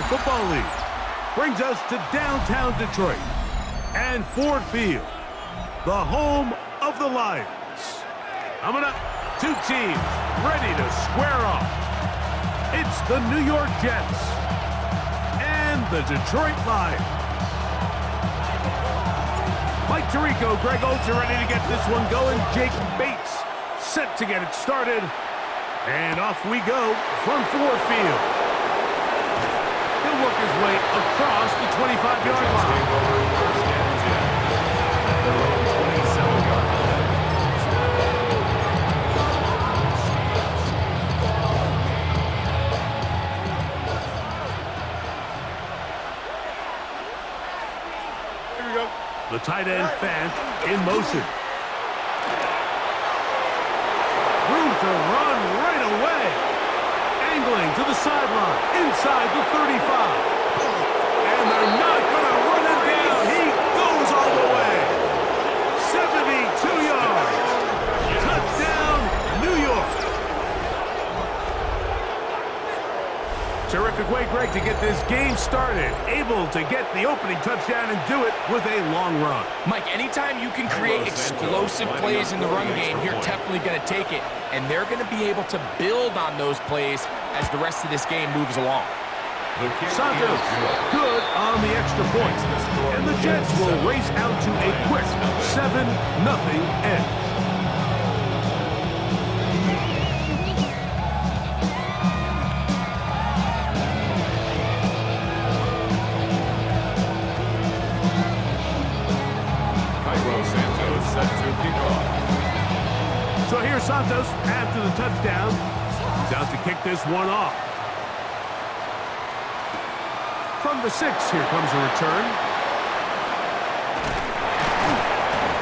Football League brings us to downtown Detroit and Ford Field, the home of the Lions. Coming up, two teams ready to square off. It's the New York Jets and the Detroit Lions. Mike Tirico, Greg Olsen ready to get this one going. Jake Bates set to get it started. And off we go from Ford Field. He'll work his way across the 25-yard line. Here we go. The tight end Fant in motion. Room to run right away. Angling to the sideline, inside the 35. And they're not going to run it down. He goes all the way. 72 yards. Touchdown, New York. Terrific way, Greg, to get this game started. Able to get the opening touchdown and do it with a long run. Mike, anytime you can create explosive plays in the run game, you're definitely going to take it. And they're going to be able to build on those plays as the rest of this game moves along. Santos, good on the extra point. And the Jets will race out to a quick 7-0 edge. So here's Santos after the touchdown. He's out to kick this one off. From the 6, here comes a return.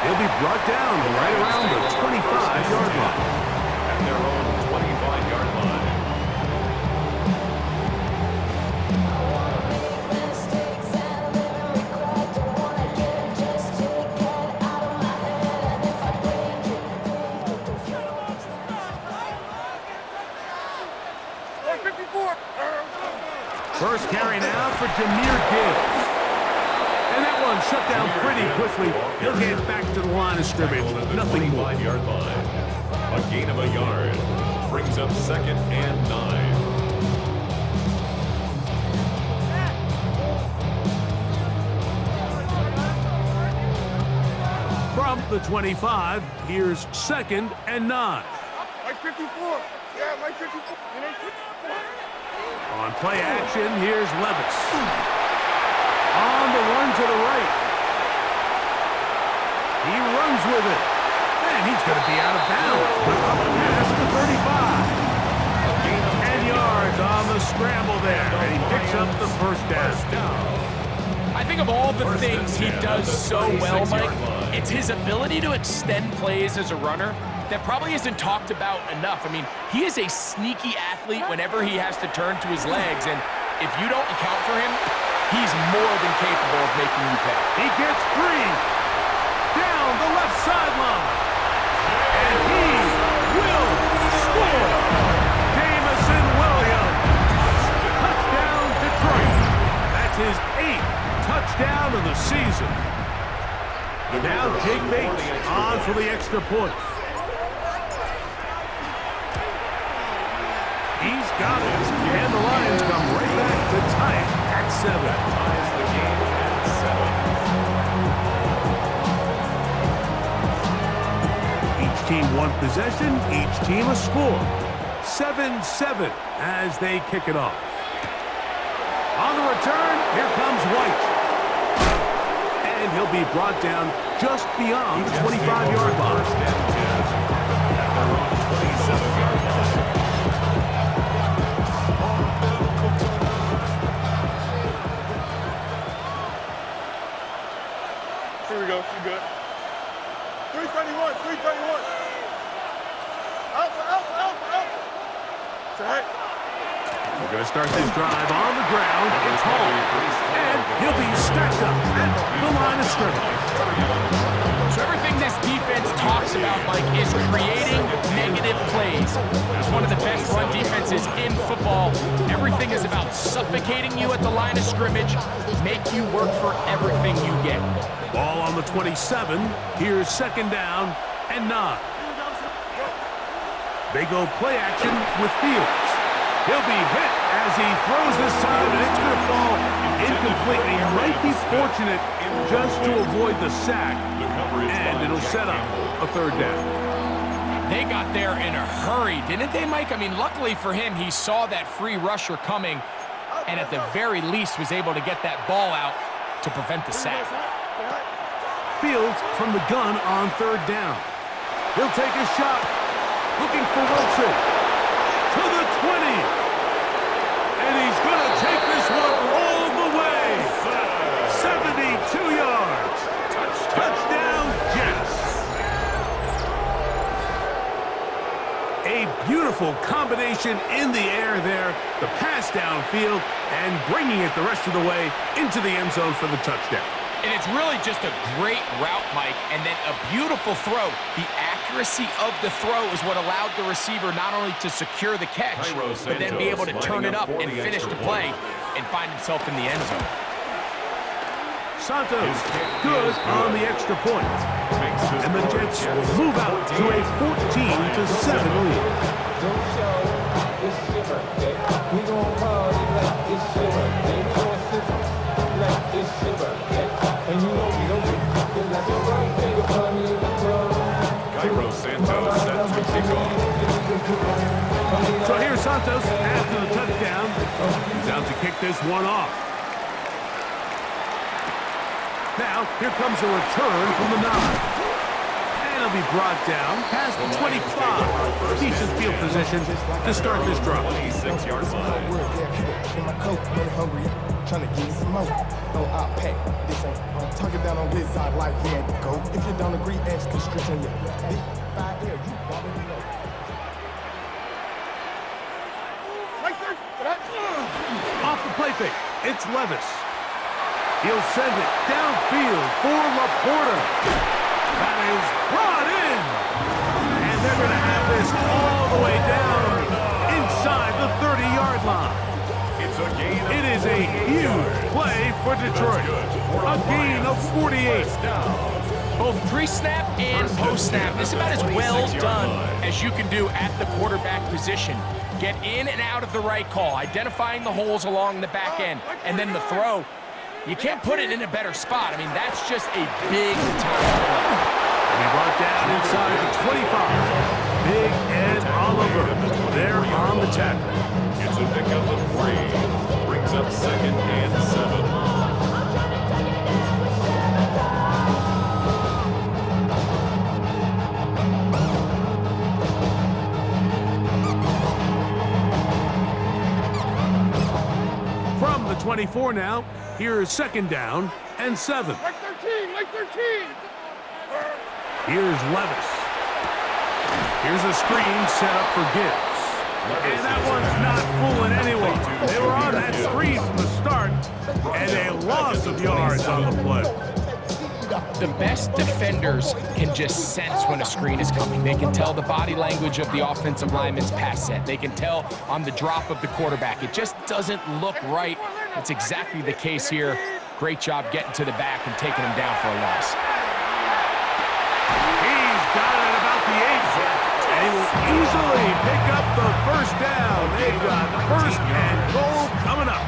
He'll be brought down right around the 25-yard line. At their own 25-yard line. First carry now for Jahmyr Gibbs. And that one shut down pretty quickly. He'll get back to the line of scrimmage. Nothing more. 25-yard line. A gain of a yard. Brings up 2nd and 9. From the 25, here's 2nd and 9. Mike 54. Yeah, Mike 54. You know, 54. On play action, here's Levis. On the run to the right. He runs with it. And he's going to be out of bounds. But up past the 35. 10 yards on the scramble there. And he picks up the first down. I think of all the things he does so well, Mike, it's his ability to extend plays as a runner that probably isn't talked about enough. I mean, he is a sneaky athlete whenever he has to turn to his legs, and if you don't account for him, he's more than capable of making you pay. He gets 3 down the left sideline, and he will score. Jameson Williams, touchdown Detroit. That's his 8th touchdown of the season. Now Jake Bates on for the extra point. He's got it, and the Lions come right back to tie it at 7. Ties the game at 7. Each team one possession, each team a score. 7-7 as they kick it off. On the return, here comes White. And he'll be brought down just beyond the 25-yard line. First and 10. At their own 27-yard line. Here we go. You good? 321. 321. Alpha, alpha, alpha, alpha. Set. We're going to start this drive on the ground. It's Hall. And he'll be stacked up at the line of scrimmage. So everything this defense talks about, Mike, is creating negative explosive plays. He's one of the best run defenses in football. Everything is about suffocating you at the line of scrimmage, make you work for everything you get. Ball on the 27. Here's second down and 9. They go play action with Fields. He'll be hit as he throws this time, and it's going to fall incomplete. He might be fortunate just to avoid the sack, and it'll set up a third down. They got there in a hurry, didn't they, Mike? I mean, luckily for him, he saw that free rusher coming, and at the very least was able to get that ball out to prevent the sack. Fields from the gun on third down. He'll take a shot, looking for Wilson. To the 20. And he's going to take this one all the way. 72 yards. Touchdown, Jets. A beautiful combination in the air there. The pass downfield and bringing it the rest of the way into the end zone for the touchdown. And it's really just a great route, Mike, and then a beautiful throw. The accuracy of the throw is what allowed the receiver not only to secure the catch, but then be able to turn it up and finish the play and find himself in the end zone. Santos, good on the extra point. And the Jets will move out to a 14-7 lead. Cairo Santos set to kick off. So here's Santos after the touchdown. He's out to kick this one off. Now, here comes a return from the 9. And he'll be brought down past the 25. Decent field position to start this drive. 26-yard line. In my coat, when hungry, trying to give me some more. No, I'll pack. This ain't. I'm talking down on his side like he ain't the goat. If you don't agree, ask the script on your big 5 air. You already know. Right there. Off the play fake, it's Levis. He'll send it downfield for Laporta. That is brought in. And they're going to have this all the way down inside the 30-yard line. It's a gain. It is a huge play for Detroit. A gain of 48. Both pre-snap and post-snap. This is about as well done as you can do at the quarterback position. Get in and out of the right call, identifying the holes along the back end, and then the throw. You can't put it in a better spot. I mean, that's just a big-time play. And he brought down inside the 25. Big Ed Oliver there on the tackle. It's a pickup of 3. Brings up second and 7. From the 24 now, here's second down and 7. Like 13. Like 13. Here's Levis. Here's a screen set up for Gibbs. And that one's not fooling anyone. They were on that screen from the start, and a loss of yards on the play. The best defenders can just sense when a screen is coming. They can tell the body language of the offensive lineman's pass set. They can tell on the drop of the quarterback. It just doesn't look right. It's exactly the case here. Great job getting to the back and taking him down for a loss. He's got it at about the 8. And he will easily pick up the first down. They've got first and goal coming up.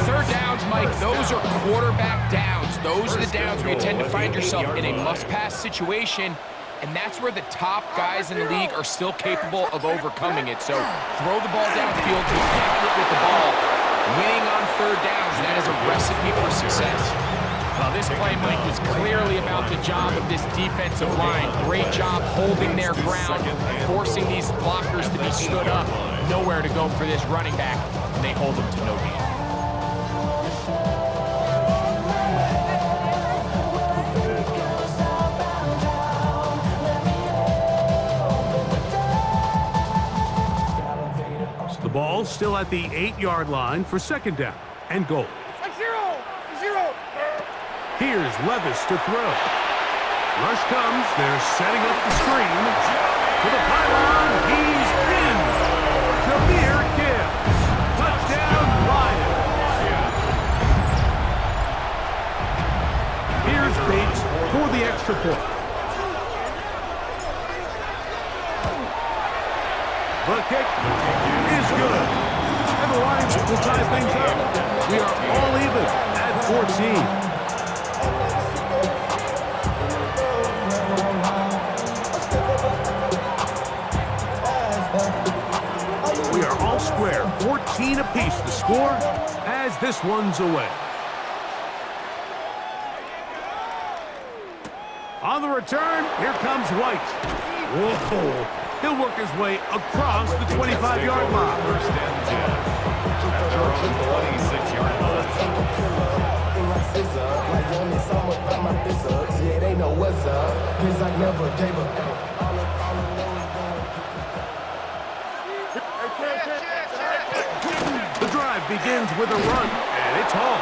Third downs, Mike, those are quarterback downs. Those are the downs where you tend to find yourself in a must-pass situation, and that's where the top guys in the league are still capable of overcoming it. So throw the ball downfield, be accurate with the ball. Winning on third downs, that is a recipe for success. Well, this play, Mike, was clearly about the job of this defensive line. Great job holding their ground, forcing these blockers to be stood up. Nowhere to go for this running back, and they hold him to no gain. The ball still at the 8-yard line for second down and goal. Like 0. 0. Here's Levis to throw. Rush comes. They're setting up the screen. To the pylon. He's in. Jahmyr Gibbs. Touchdown, Lions. Here's Bates for the extra point. The kick is good. And the Lions will tie things up. We are all even at 14. We are all square, 14 apiece the score as this one's away. On the return, here comes White. Whoa! He'll work his way across the 25-yard line. First and 10 at their own 26-yard line. Yeah, they know what's up. 'Cause I never gave up. The drive begins with a run, and it's all.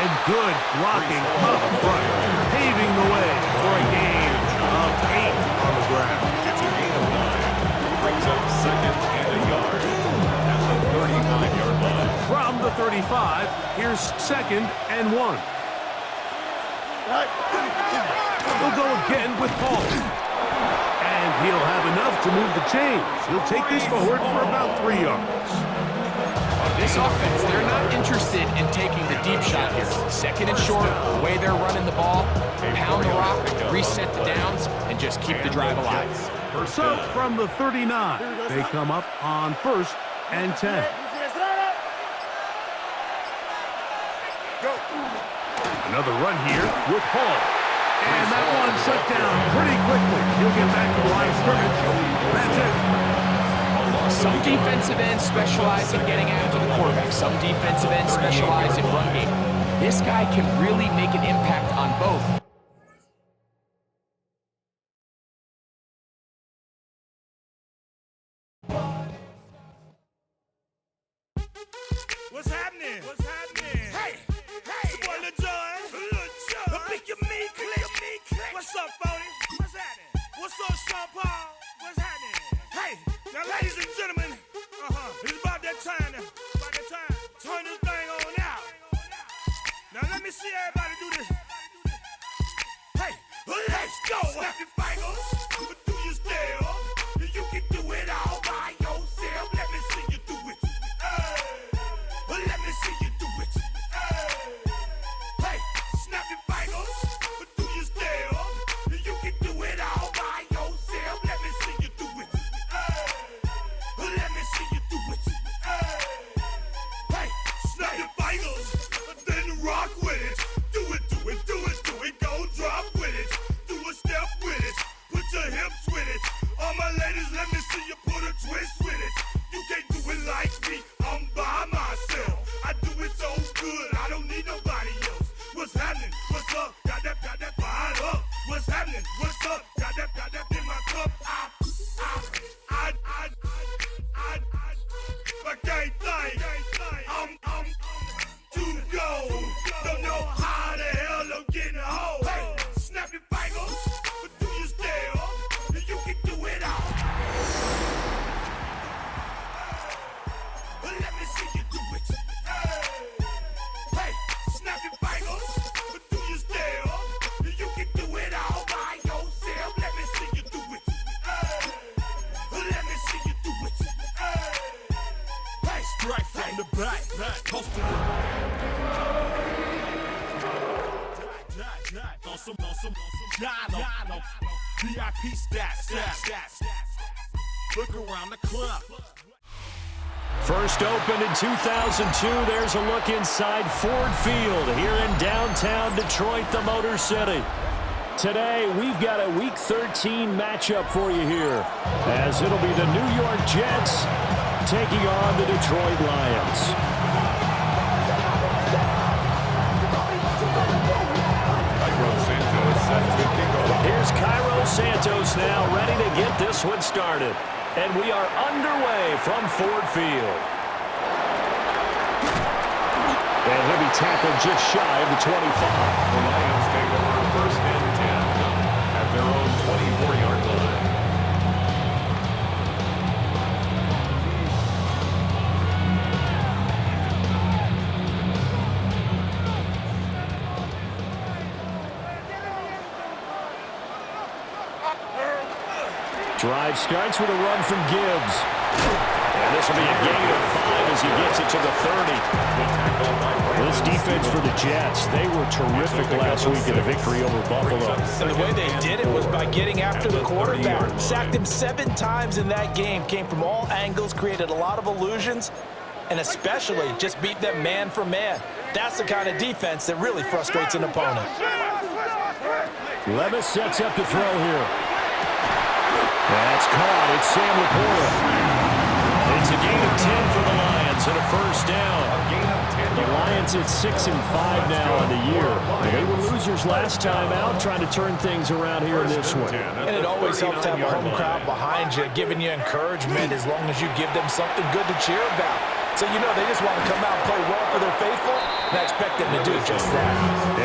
And good blocking up front, paving the way for a gain of 8 on the ground. It's a gain of 9. Brings up second and a yard at the 35-yard line. From the 35, here's second and 1. He'll go again with Hall. And he'll have enough to move the chains. He'll take this forward for about 3 yards. This offense, they're not interested in taking the deep shot here. Second and short, the way they're running the ball, pound the rock, reset the downs, and just keep the drive alive. So from the 39, they come up on 1st and 10. Another run here with Hall. And that one shut down pretty quickly. He'll get back to the line of scrimmage. That's it. Some defensive ends specialize in getting after the quarterback. Some defensive ends specialize in run game. This guy can really make an impact on both. What's happening? What's happening? Hey, it's your boy Lil Jon. The pick your meat click. What's up, Phony? What's happening? What's up, Sean Paul? What's happening? Hey, now ladies and gentlemen, it's about that time now. About that time. Turn this thing on out. Now let me see everybody do this. Hey, let's go. Snap your fingers, do your step. You can do it all by yourself. Let me see you do it. Let me see you do it. Hey, snap your fingers, do your step. You can do it all by yourself. Let me see you do it. Let me see you do it. Hey, snap your fingers, then rock with it. Do it, do it, do it, do it. Go drop with it. Do a step with it. Put your hips with it. All my ladies, let me see you put a twist with it. You can't do it like me. I'm by myself. I do it so good. I don't need nobody else. What's happening? What's up? Got that fired up. What's happening? What's up? Got that in my cup. I can't think. I'm to go. Don't know how the hell I'm getting home. Hey, snap your fingers, but do your step. You can do it all. Let me see you do it. Hey, snap your fingers, but do your step. You can do it all by yourself. Let me see you do it. Let me see you do it. Hey, strike from the back, post to the on some Jono. VIP stats. Look around the club. First opened in 2002, there's a look inside Ford Field here in downtown Detroit, the Motor City. Today, we've got a Week 13 matchup for you here, as it'll be the New York Jets taking on the Detroit Lions. Here's Cairo Santos now, ready to get this one started. And we are underway from Ford Field. And he'll be tackled just shy of the 25. The Lions take over first and 10 at their own 24-yard line. Drive starts with a run from Gibbs. And this will be a gain of 5 as he gets it to the 30. This defense for the Jets, they were terrific last week in a victory over Buffalo. And the way they did it was by getting after the quarterback. Sacked him 7 times in that game. Came from all angles, created a lot of illusions, and especially just beat them man for man. That's the kind of defense that really frustrates an opponent. Levis sets up to throw here. That's caught. It's Sam Laporta. It's a gain of 10 for the Lions and a first down. The Lions at 6-5 now on the year. They were losers last time out, trying to turn things around here in this one. And it always helps to have a home crowd behind you, giving you encouragement as long as you give them something good to cheer about. So, you know, they just want to come out and play well for their faithful, and I expect them to do just that.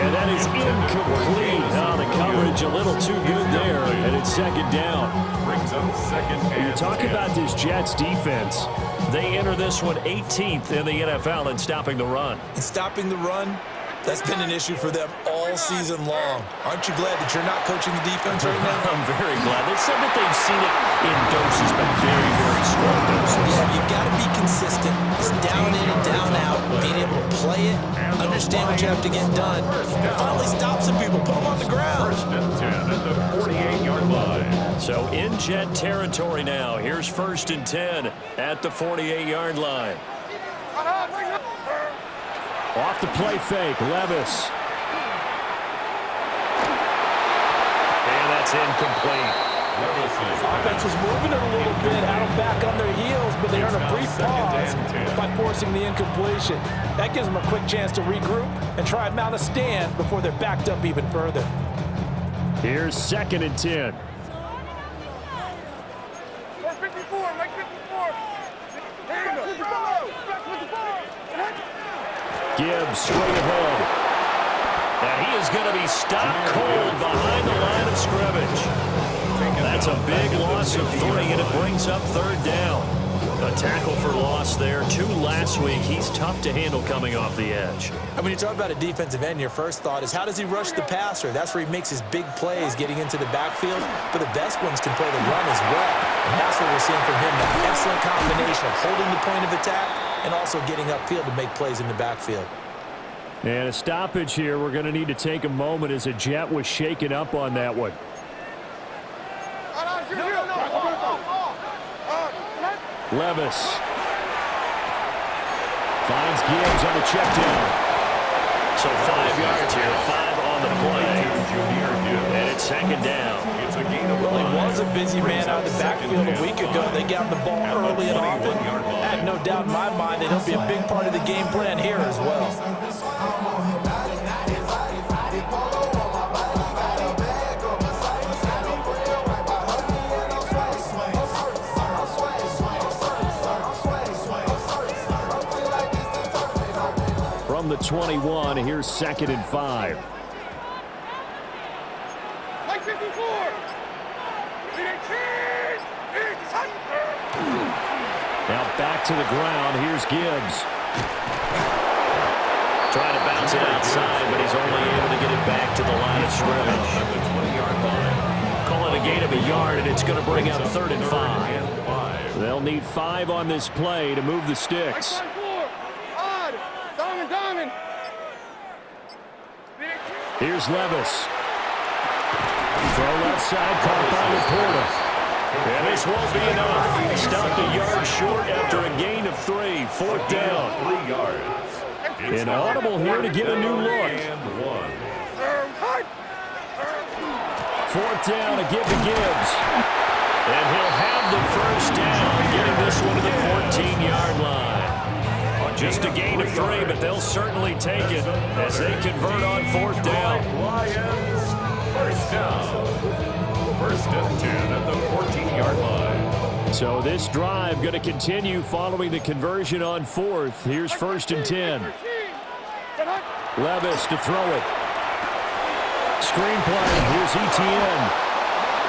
And that is incomplete. The coverage a little too good there, and it's second down. Brings up second and You talk about this Jets defense. They enter this one 18th in the NFL in stopping the run. And stopping the run, that's been an issue for them all season long. Aren't you glad that you're not coaching the defense right now? I'm very glad. They said that they've seen it in doses, but very, very small doses. Yeah, you've got to be consistent. It's down in and down out, being able to play it, understand what you have to get done, and finally stop some people, put them on the ground. First and 10 at the 48-yard line. So in Jet territory now. Here's first and 10 at the 48-yard line. Off the play fake, Levis. And that's incomplete. Offense was moving it a little bit, had them back on their heels, but they earned a brief pause by forcing the incompletion. That gives them a quick chance to regroup and try and mount a stand before they're backed up even further. Here's second and 10. Gibbs straight ahead. And he is going to be stopped cold behind the line of scrimmage. That's a big loss of 3, and it brings up third down. A tackle for loss there. 2 last week. He's tough to handle coming off the edge. And when you talk about a defensive end, your first thought is how does he rush the passer? That's where he makes his big plays getting into the backfield. But the best ones can play the run as well. And that's what we're seeing from him. That excellent combination of holding the point of attack and also getting upfield to make plays in the backfield. And a stoppage here. We're going to need to take a moment as a Jet was shaken up on that one. Levis finds Gibbs on the check down. So 5 yards here, 5 on the play. And it's second down. Well, he was a busy man out of the backfield a week ago. They got him the ball early and often. I have no doubt in my mind that he'll be a big part of the game plan here as well. From the 21, here's second and 5. Now back to the ground. Here's Gibbs. Trying to bounce it outside, but he's only able to get it back to the line of scrimmage. Call it a gain of a yard, and it's going to bring up third and 5. They'll need 5 on this play to move the sticks. Here's Levis. Throw left side, caught by Laporta. And this won't be enough. Stopped a yard short after a gain of 3. Fourth down. 3 yards. An audible here to get a new look. Fourth down to give to Gibbs. And he'll have the first down, getting this one to the 14-yard line. Just a gain of 3, but they'll certainly take it as they convert on fourth down. Lions, first down. First and 10 at the 14-yard line. So this drive going to continue following the conversion on fourth. Here's first and 10. Levis to throw it. Screenplay. Here's Etienne.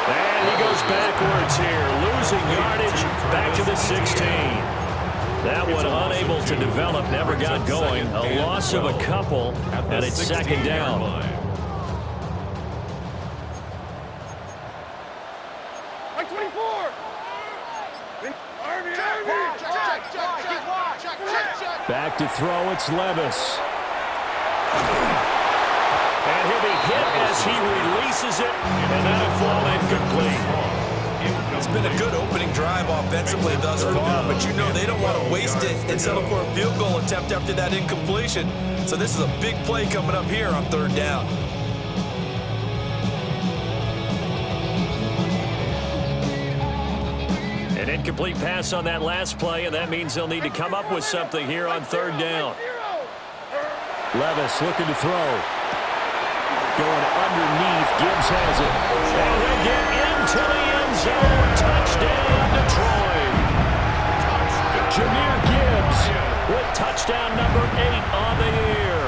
And he goes backwards here. Losing yardage back to the 16. That one unable to develop, never got going. A loss of a couple, and it's second down. Like 24! Back to throw, it's Levis. And he'll be hit as he releases it, and that'll fall incomplete. It's been a good opening drive offensively thus far, but you know they don't want to waste it and settle for a field goal attempt after that incompletion. So this is a big play coming up here on 3rd down. An incomplete pass on that last play, and that means they'll need to come up with something here on 3rd down. Levis looking to throw. Going underneath, Gibbs has it. And he'll get into the end zone. Touchdown, Detroit. Jahmyr Gibbs with touchdown number 8 on the year.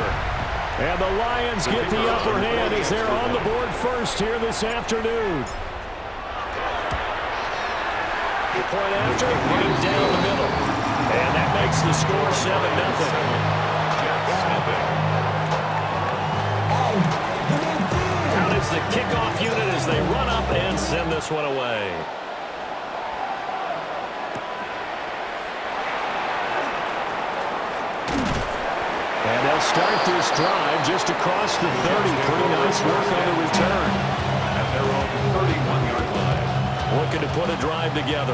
And the Lions get the upper hand as they're on the board first here this afternoon. The point after, running down the middle. And that makes the score 7-0. Out is the kickoff unit as they run up and send this one away. And they'll start this drive just across the 30. Pretty nice work on the return. At their own 31-yard line. Looking to put a drive together.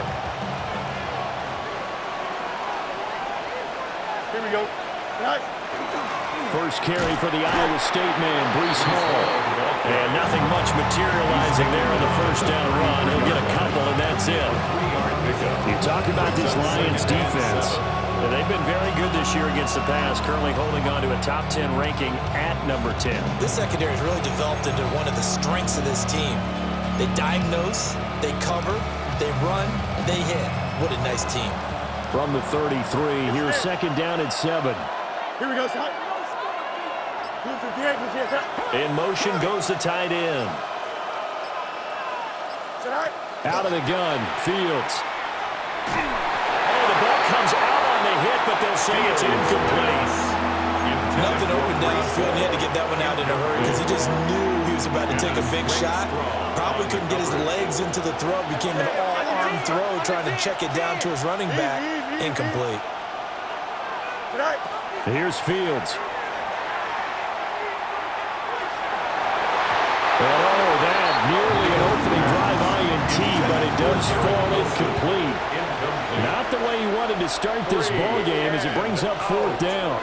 Here we go. First carry for the Iowa State man, Breece Hall. And nothing much materializing there on the first down run. He'll get a couple, and that's it. You talk about this Lions defense. They've been very good this year against the pass, currently holding on to a top 10 ranking at number 10. This secondary has really developed into one of the strengths of this team. They diagnose, they cover, they run, they hit. What a nice team. From the 33, here's 2nd down and 7. Here we go, son. In motion goes the tight end. Out of the gun, Fields. Oh, the ball comes out on the hit, but they'll say it's incomplete. Nothing open downfield, and he had to get that one out in a hurry because he just knew he was about to take a big shot. Probably couldn't get his legs into the throw. Became an all-arm throw, trying to check it down to his running back. Incomplete. Here's Fields. Oh, that nearly an opening drive INT, but it does fall incomplete. Not the way he wanted to start this ball game as it brings up 4th down.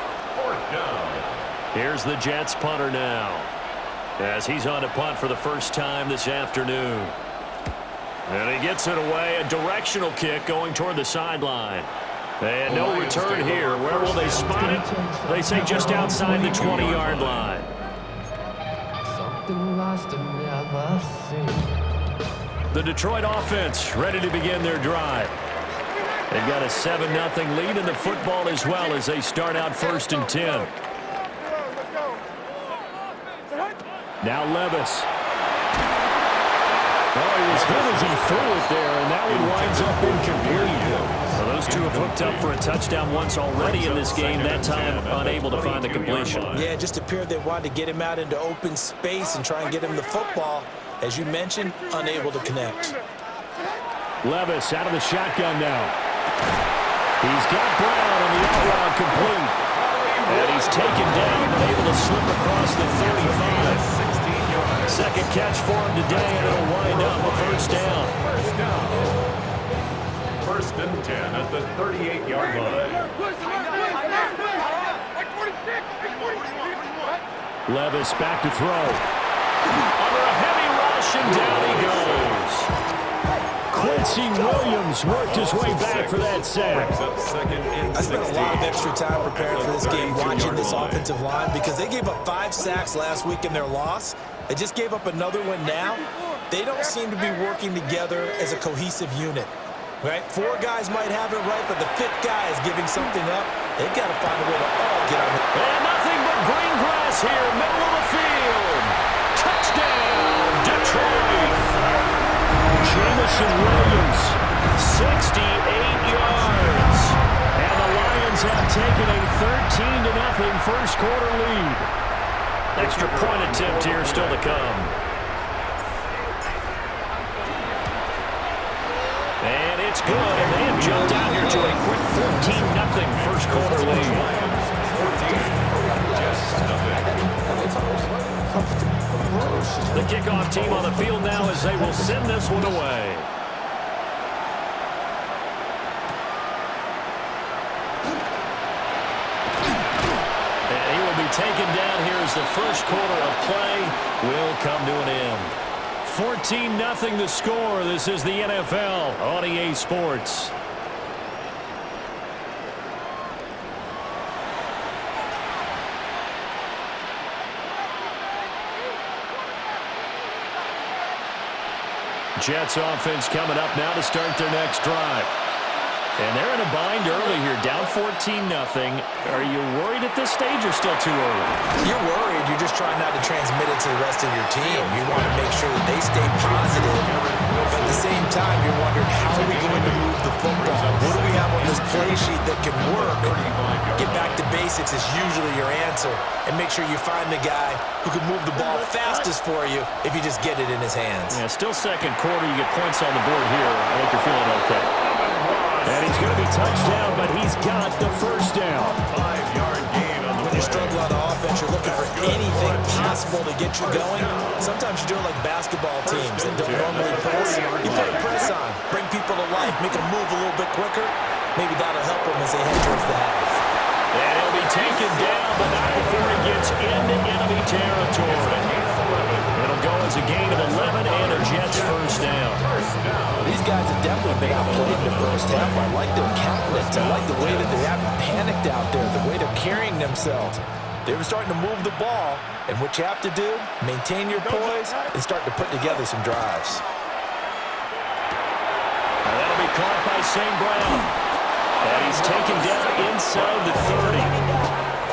Here's the Jets punter now, as he's on to punt for the first time this afternoon. And he gets it away, a directional kick going toward the sideline. And no return here. Where will they spot it? They say just outside the 20-yard line. The Detroit offense ready to begin their drive. They've got a 7-0 lead in the football as well as they start out 1st and 10. Now Levis. Oh, he was hit as he threw it there, and that one winds up incomplete. So those two have hooked up for a touchdown once already in this game, that time unable to find the completion. Yeah, it just appeared they wanted to get him out into open space and try and get him the football. As you mentioned, unable to connect. Levis out of the shotgun now. He's got Brown on the out route complete. And he's taken down, but able to slip across the 35. Second catch for him today, and it'll wind up a 1st down. 1st and 10 at the 38-yard line. Levis back to throw. Under a heavy rush, and down he goes. Quincy Williams worked his way back for that sack. I spent a lot of extra time preparing for this game, watching this offensive line, because they gave up 5 sacks last week in their loss. They just gave up another one now. They don't seem to be working together as a cohesive unit. Right? 4 guys might have it right, but the 5th guy is giving something up. They've got to find a way to all get on it. And nothing but green grass here, middle of the field. Touchdown, Detroit. Jamison Williams, 68 yards. And the Lions have taken a 13-0 first quarter lead. Extra point attempt here still to come. And it's good, and they have jumped out here to a quick 14-0 first quarter lead. 14, the kickoff team on the field now as they will send this one away. And he will be taken down here as the first quarter of play will come to an end. 14-0 the score. This is the NFL on EA Sports. Jets offense coming up now to start their next drive. And they're in a bind early here, down 14-0. Are you worried at this stage or still too early? You're worried. You're just trying not to transmit it to the rest of your team. You want to make sure that they stay positive. But at the same time, you're wondering, how are we going to move the football? What do we have on this play sheet that can work? Get back to basics is usually your answer. And make sure you find the guy who can move the ball fastest for you if you just get it in his hands. Yeah, still second quarter. You get points on the board here. I think you're feeling okay. And he's going to be touchdown, but he's got the first down. 5-yard gain on the When you struggle on the offense, you're looking for anything possible to get you going. Sometimes you do it like basketball teams that don't normally press. You put a press on, bring people to life, make them move a little bit quicker. Maybe that'll help them as they head towards the half. And he'll be taken down, but not before he gets into enemy territory. It'll go as a gain of 11 and a Jets first down. These guys have definitely been outplayed in the first half. I like their countenance. I like the way that they haven't panicked out there, the way they're carrying themselves. They were starting to move the ball, and what you have to do, maintain your poise and start to put together some drives. And that'll be caught by St. Brown. And he's taken down inside the 30.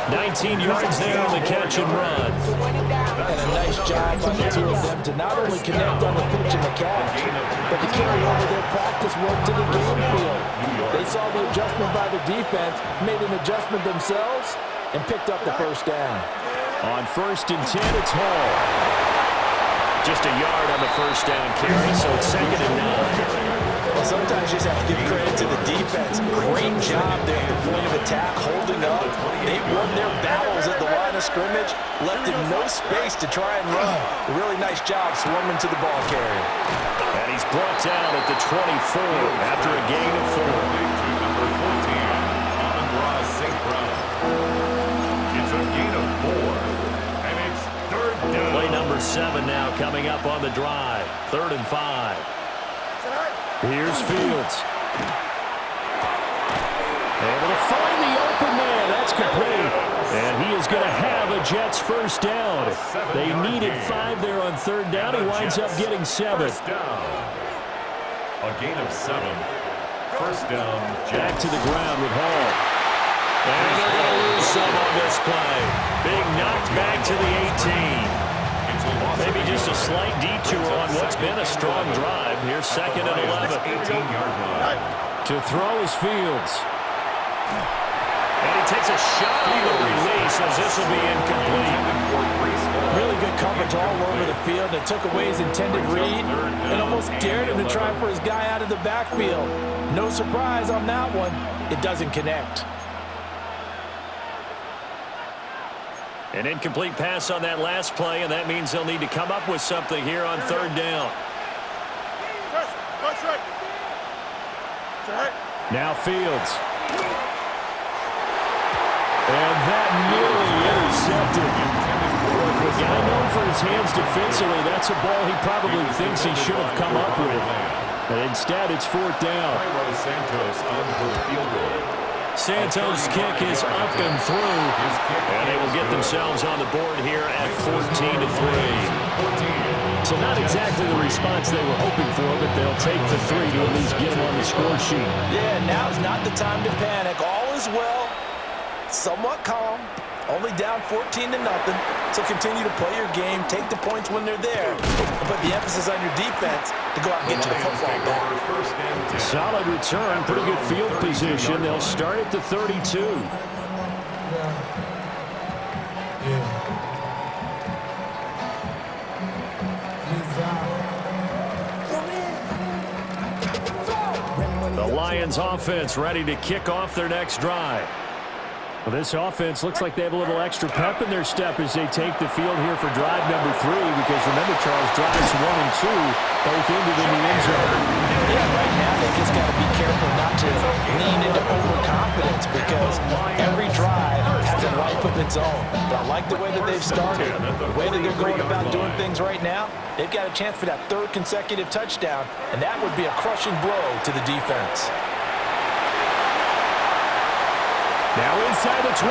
19 yards there on the catch and run. And a nice job by the two of them to not only connect on the pitch and the catch, but to carry over their practice work to the game field. They saw the adjustment by the defense, made an adjustment themselves, and picked up the first down. On 1st and 10, it's Hall. Just a yard on the first down carry, so it's 2nd and 9. Well, sometimes you just have to give credit to the defense. Great job there at the point of attack, holding up. They won their battles at the line of scrimmage, left him no space to try and run. A really nice job swarming to the ball carrier. And he's brought down at the 24 after a gain of 4. number 14, Amon-Ra St. Brown. It's a gain of 4, and it's 3rd down. Play number 7 now coming up on the drive. 3rd and 5. Here's Fields. Able to find the open man. That's complete. And he is going to have a Jets first down. They needed 5 there on 3rd down. He winds up getting 7. First down. A gain of 7. First down, Jets. Back to the ground with Hall. And they're going to lose some on this play. Being knocked back to the 18. Maybe just a slight detour on what's been a strong drive. Here's 2nd and 11. 18-yard line. To throw is Fields. And he takes a shot on the release as this will be incomplete. Really good coverage all over the field. It took away his intended read and almost dared him to try for his guy out of the backfield. No surprise on that one. It doesn't connect. An incomplete pass on that last play, and that means they'll need to come up with something here on 3rd down. Now Fields. And that nearly intercepted. For a guy known for his hands defensively, that's a ball he probably thinks he should have come up with. But instead, it's 4th down. Santos on for the field goal. Santos' kick is up and through, and they will get themselves on the board here at 14-3. So not exactly the response they were hoping for, but they'll take the 3 to at least get them on the score sheet. Yeah, now's not the time to panic. All is well, somewhat calm, only down 14-0. So continue to play your game, take the points when they're there, and put the emphasis on your defense to go out and get you the football back. Solid return, pretty good field position. They'll start at the 32. Lions offense ready to kick off their next drive. Well, this offense looks like they have a little extra pep in their step as they take the field here for drive number 3, because remember, Charles, drives 1 and 2 both ended in the end zone. Yeah, right now they just got to be careful not to lean into overconfidence, because every drive has a life of its own. But I like the way that they've started, the way that they're going about doing things right now. They've got a chance for that 3rd consecutive touchdown, and that would be a crushing blow to the defense. Now inside the 25.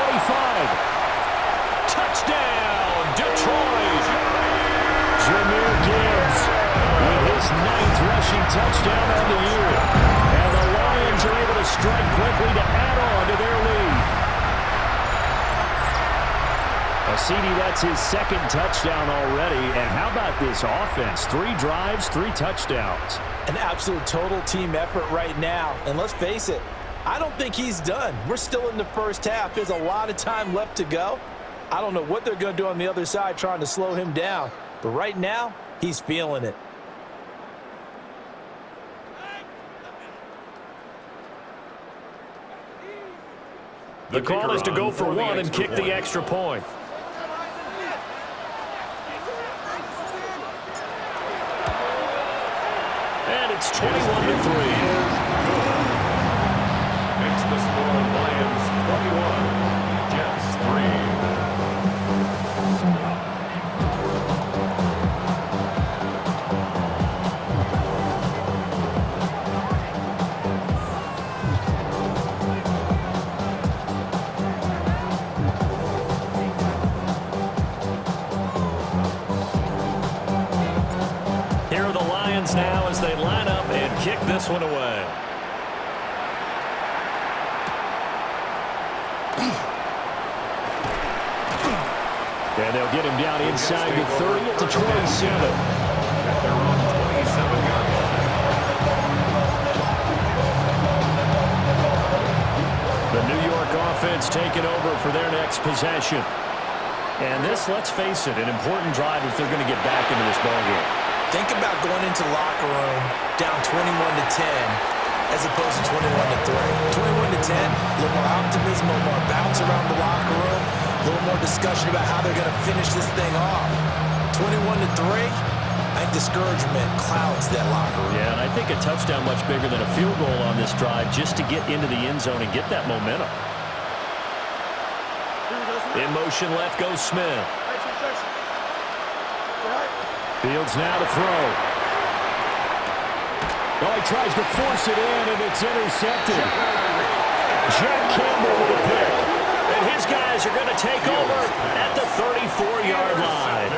Touchdown, Detroit. Jahmyr Gibbs with his 9th rushing touchdown on the year. And the Lions are able to strike quickly to add on to their lead. CD, that's his 2nd touchdown already. And how about this offense? 3 drives, 3 touchdowns. An absolute total team effort right now. And let's face it, I don't think he's done. We're still in the first half. There's a lot of time left to go. I don't know what they're going to do on the other side trying to slow him down. But right now, he's feeling it. The call is to go for 1 and kick the extra point. And it's 21-3. Makes the score Lions 21, Jets 3. Here are the Lions now as they line up and kick this one away. And they'll get him down inside the 30 at the 27. At their own 27-yard line. The New York offense taking over for their next possession. And this, let's face it, an important drive if they're going to get back into this ballgame. Think about going into the locker room down 21-10 as opposed to 21-3. 21-10, a little more optimism, a little more bounce around the locker room, a little more discussion about how they're going to finish this thing off. 21-3, I think discouragement clouds that locker room. Yeah, and I think a touchdown much bigger than a field goal on this drive just to get into the end zone and get that momentum. In motion left goes Smith. Fields now to throw. Oh, he tries to force it in, and it's intercepted. Jack Campbell with a pick. And his guys are going to take over at the 34-yard line.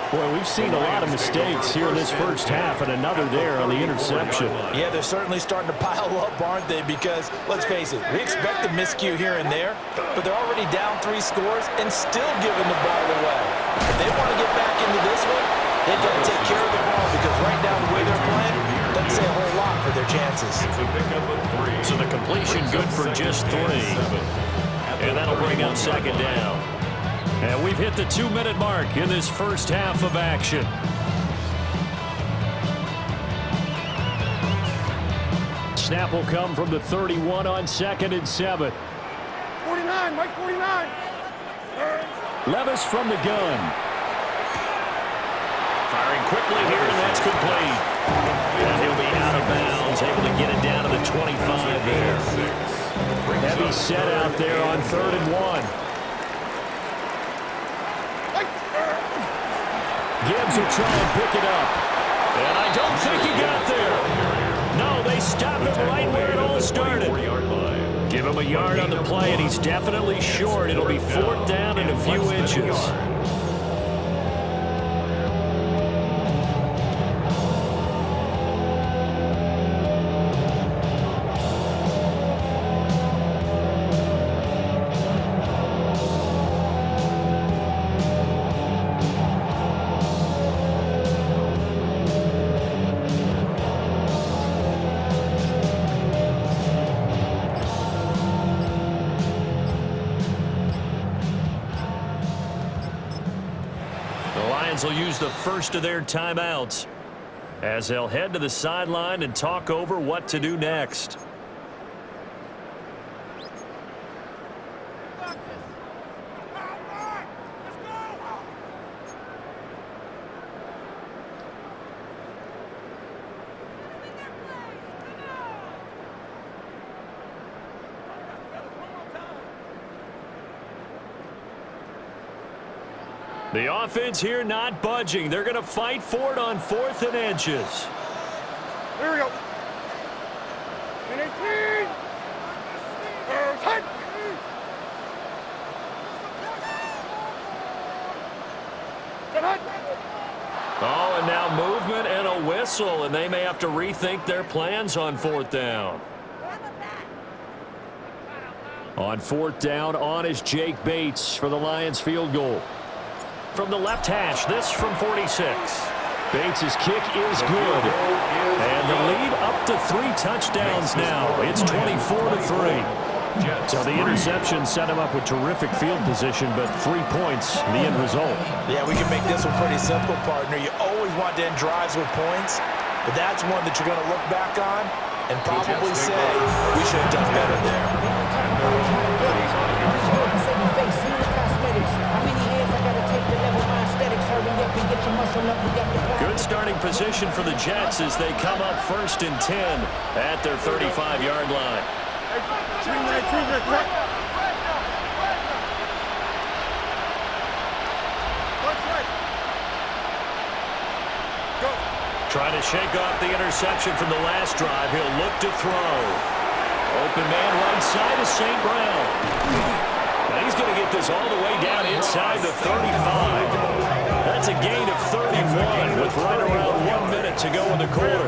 Boy, we've seen a lot of mistakes here in this first half, and another there on the interception. Yeah, they're certainly starting to pile up, aren't they? Because, let's face it, we expect a miscue here and there, but they're already down 3 scores and still giving the ball away. If they want to get back into this one, they've got to take care of the ball, because right now the way they're playing doesn't say a whole lot for their chances. So the completion good for just 3. And that'll bring up 2nd down. And we've hit the 2-minute mark in this first half of action. Snap will come from the 31 on 2nd and 7. 49, Mike 49. Levis from the gun. Firing quickly here, and that's complete. And he'll be out of bounds, able to get it down to the 25 there. Heavy set out there on 3rd and 1. Gibbs will try and pick it up. And I don't think he got there. No, they stopped him right where it all started. Give him a yard on the play, and he's definitely short. It'll be 4th down and a few inches. Will use the first of their timeouts as they'll head to the sideline and talk over what to do next. The offense here not budging. They're going to fight for it on 4th and inches. Here we go. 18. Hit. Oh, and now movement and a whistle, and they may have to rethink their plans on 4th down. On 4th down, on is Jake Bates for the Lions field goal. From the left hash, this from 46. Bates' kick is good. And the lead up to 3 touchdowns now. It's 24-3. So the interception set him up with terrific field position, but 3 points, the end result. Yeah, we can make this one pretty simple, partner. You always want to end drives with points, but that's one that you're going to look back on and probably say, we should have done better there. Good starting position for the Jets as they come up 1st and 10 at their 35-yard line. Trying to shake off the interception from the last drive. He'll look to throw. Open man right side is St. Brown. And he's going to get this all the way down inside the 35. That's a gain of 31 with right around 1 minute to go in the quarter.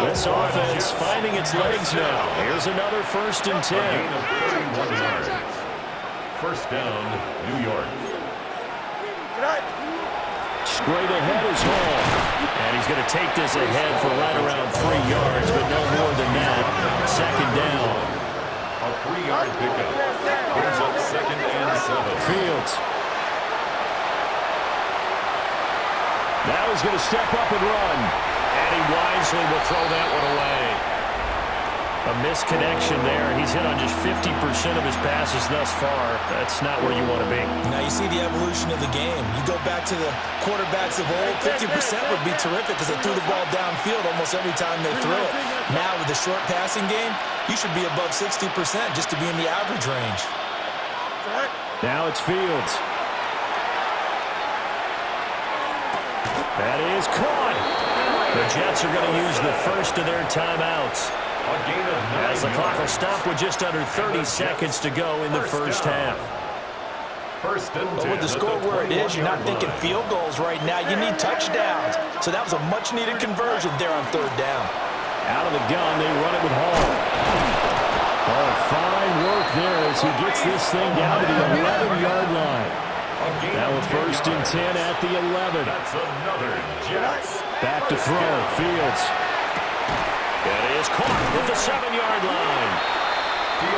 This offense finding its legs now. Here's another 1st and 10. 31 yards. 1st down, New York. Straight ahead is Hall. And he's going to take this ahead for right around 3 yards, but no more than that. 2nd down. A 3-yard pickup. Brings up 2nd and 7. Fields. Now he's going to step up and run. And he wisely will throw that one away. A misconnection there. He's hit on just 50% of his passes thus far. That's not where you want to be. Now you see the evolution of the game. You go back to the quarterbacks of old, 50% would be terrific because they threw the ball downfield almost every time they threw it. Now with the short passing game, you should be above 60% just to be in the average range. Now it's Fields. That is caught. The Jets are going to use the first of their timeouts. As the clock will stop with just under 30 seconds to go in the first half. But with the score where it is, you're not thinking field goals right now. You need touchdowns. So that was a much-needed conversion there on 3rd down. Out of the gun, they run it with Hall. Oh, fine work there as he gets this thing down to the 11-yard line. Now with 1st and 10 at the 11. That's another Jets. Back to throw. Fields. That is caught at the 7-yard line.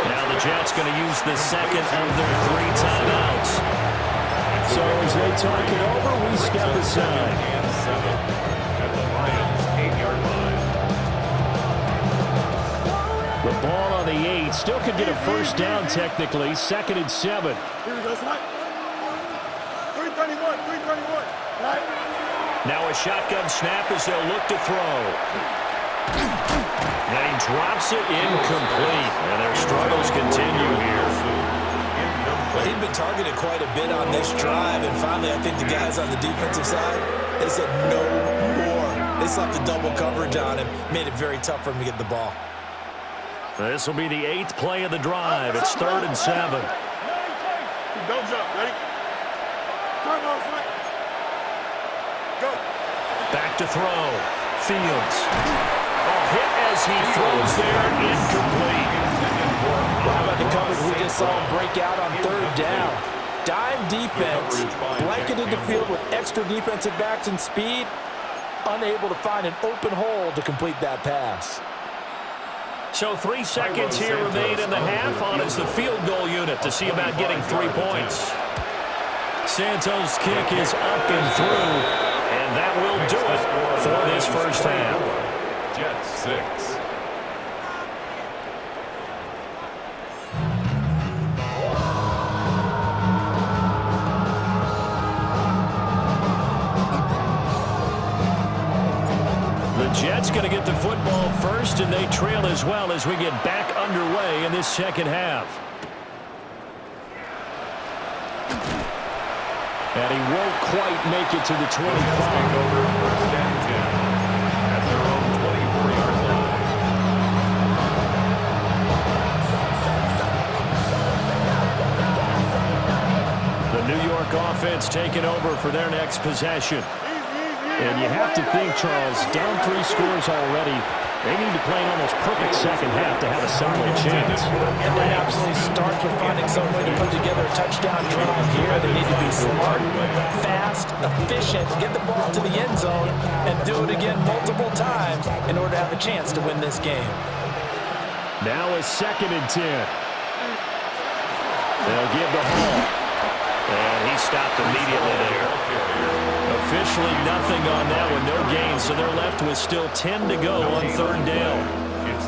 Now the Jets going to use the second of their 3 timeouts. So as they talk it over, we step aside. And 7 at the Lions' 8-yard line. The ball on the 8. Still could get a first down technically. 2nd and 7. Here we go, slide. 321. Right. Now a shotgun snap as they'll look to throw. And he drops it incomplete. And their struggles continue here. Well, he'd been targeted quite a bit on this drive, and finally I think the guys on the defensive side, they said no more. They slapped the double coverage on him, made it very tough for him to get the ball. This will be the 8th play of the drive. It's 3rd and 7. Don't jump. Ready? Turn those right. Go. Back to throw. Fields. Hit as he throws there, incomplete. How about the coverage we just saw him break out on 3rd down? Dime defense, blanketed the field with extra defensive backs and speed, unable to find an open hole to complete that pass. So 3 seconds here remain in the half. On is the field goal unit to see about getting 3 points. Santos' kick is up and through, and that will do it for this first half. Jets 6. The Jets going to get the football first, and they trail as well as we get back underway in this second half. And he won't quite make it to the 25. Over first and 10 at their own 24-yard line. The New York offense taking over for their next possession. And you have to think, Charles, down 3 scores already. They need to play an almost perfect second half to have a solid chance. And that absolutely starts with finding some way to put together a touchdown drive here. They need to be smart, fast, efficient, get the ball to the end zone, and do it again multiple times in order to have a chance to win this game. Now a 2nd and 10. They'll give the ball. And he stopped immediately there. Officially nothing on that one, no gain, so they're left with still 10 to go on 3rd down.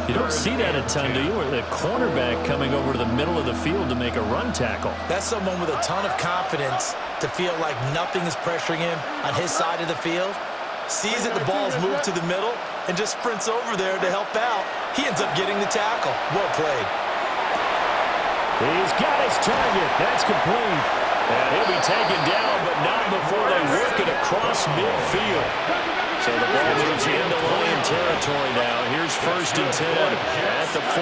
You don't see that a ton, do you? Or the cornerback coming over to the middle of the field to make a run tackle. That's someone with a ton of confidence to feel like nothing is pressuring him on his side of the field. Sees that the ball's moved to the middle and just sprints over there to help out. He ends up getting the tackle. Well played. He's got his target. That's complete. And he'll be taken down, but not before they work it across midfield. So the ball moves into Lion territory now. Here's 1st and 10 at the 46.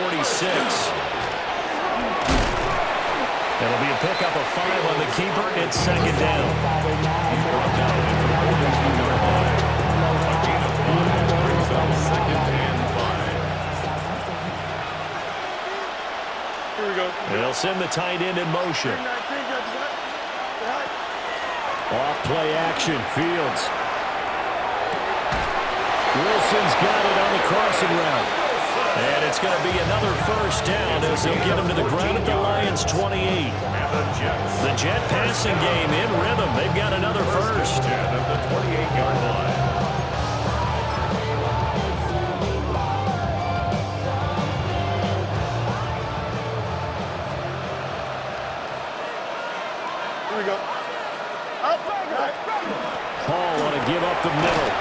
It'll be a pickup of 5 on the keeper. It's 2nd down. He's brought down at the 42-yard line. A gain of 5 brings up 2nd and 5. Here we go. They'll send the tight end in motion. Off play action, Fields. Wilson's got it on the crossing route. And it's going to be another 1st down as they'll get him to the ground at the Lions' 28. The Jet passing game in rhythm. They've got another 1st. At the 28-yard line. Here we go. Paul want to give up the middle.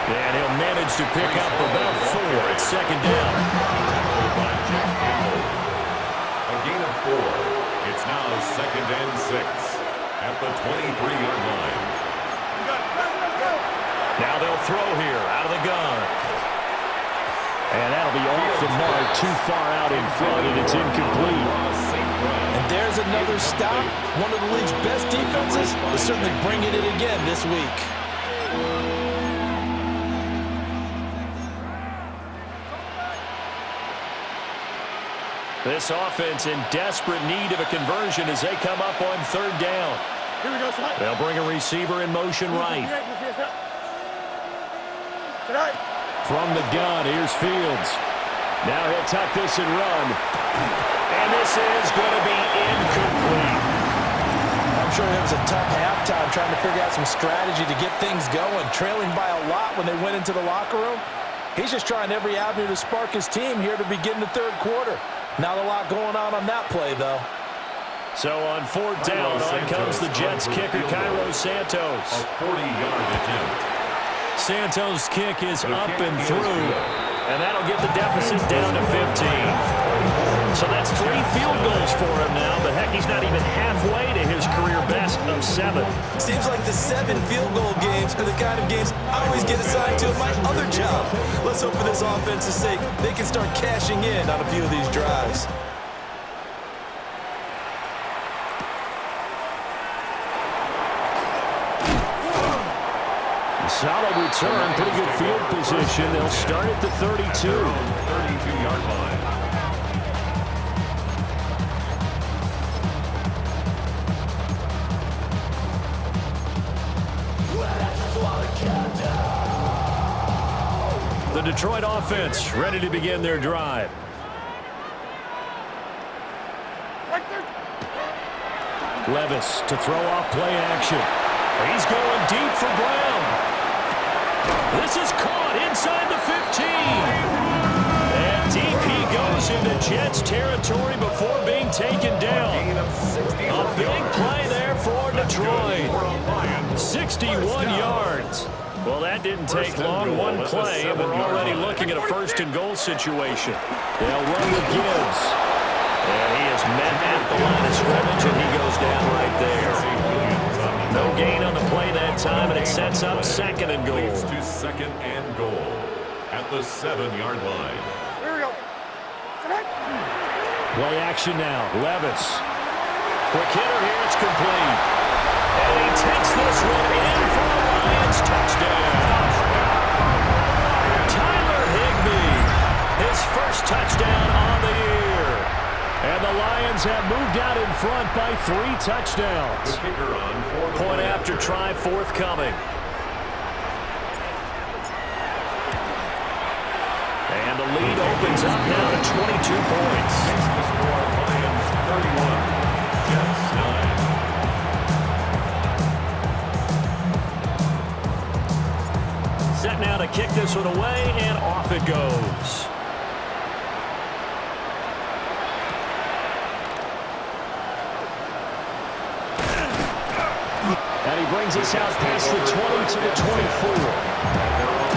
And he'll manage to pick up about 4. It's 2nd down. Tackled by Jack Campbell. A gain of 4. It's now 2nd and 6 at the 23-yard line. Now they'll throw here out of the gun. And that'll be off the mark, too far out in front, and it's incomplete. And there's another stop. One of the league's best defenses is certainly bringing it again this week. This offense in desperate need of a conversion as they come up on 3rd down. Here we go, son. They'll bring a receiver in motion right. From the gun, here's Fields. Now he'll tuck this and run. And this is going to be incomplete. I'm sure it was a tough halftime trying to figure out some strategy to get things going, trailing by a lot when they went into the locker room. He's just trying every avenue to spark his team here to begin the 3rd quarter. Not a lot going on that play, though. So on 4th down, on comes the Jets kicker, Cairo Santos. A 40-yard attempt. Santos' kick is up and through, and that'll get the deficit down to 15. So that's 3 field goals for him now, but heck, he's not even halfway to his career best of 7. Seems like the 7 field goal games are the kind of games I always get assigned to at my other job. Let's hope for this offense's sake they can start cashing in on a few of these drives. Solid return, pretty good field position. They'll start at the 32. 32-yard line. The Detroit offense ready to begin their drive. Levis to throw off play action. He's going deep for Brown. This is caught inside the 15. And deep he goes into Jets territory before being taken down. A big play there for Detroit. 61 yards. Well, that didn't take long. One play, and we're already looking at a 1st and goal situation. They'll run with Gibbs. And he is met at the line of scrimmage, and he goes down right there. No gain time, and it sets up second and goal. Leads to second and goal at the 7-yard line. Here we go. Play action now. Levis. Quick hitter here. It's complete. And he takes this one in for a Lions touchdown. Tyler Higbee. His first touchdown on the year. And the Lions have moved out in front by 3 touchdowns. The kicker on for the Point after try forthcoming. And the lead opens up now to 22 points. Makes the score Lions 31, Jets 9. Set now to kick this one away, and off it goes. And he brings us out past the 20 to the 24. They're on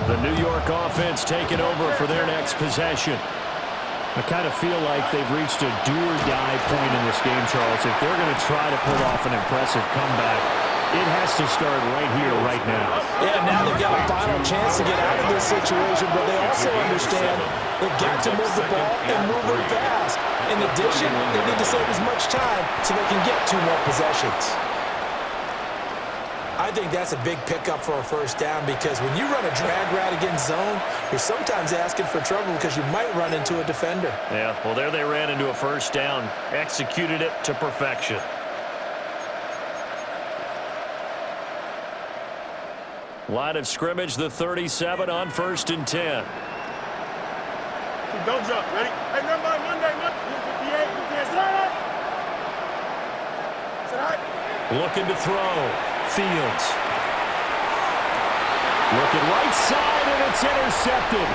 24. The New York offense taking over for their next possession. I kind of feel like they've reached a do-or-die point in this game, Charles. If they're going to try to pull off an impressive comeback, it has to start right here, right now. Yeah, now they've got a final chance to get out of this situation, but they also understand they've got to move the ball and move it fast. In addition, they need to save as much time so they can get 2 more possessions. I think that's a big pickup for a first down because when you run a drag route against zone, you're sometimes asking for trouble because you might run into a defender. Yeah, well, there they ran into a first down, executed it to perfection. Line of scrimmage, the 37 on 1st and 10. Don't jump. Ready? Hey, remember Monday, 58. Sit high. Looking to throw. Fields. Looking right side, and it's intercepted.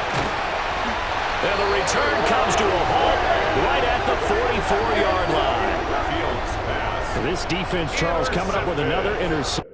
And the return comes to a halt right at the 44-yard line. Fields pass. This defense, Charles, coming up with another interception.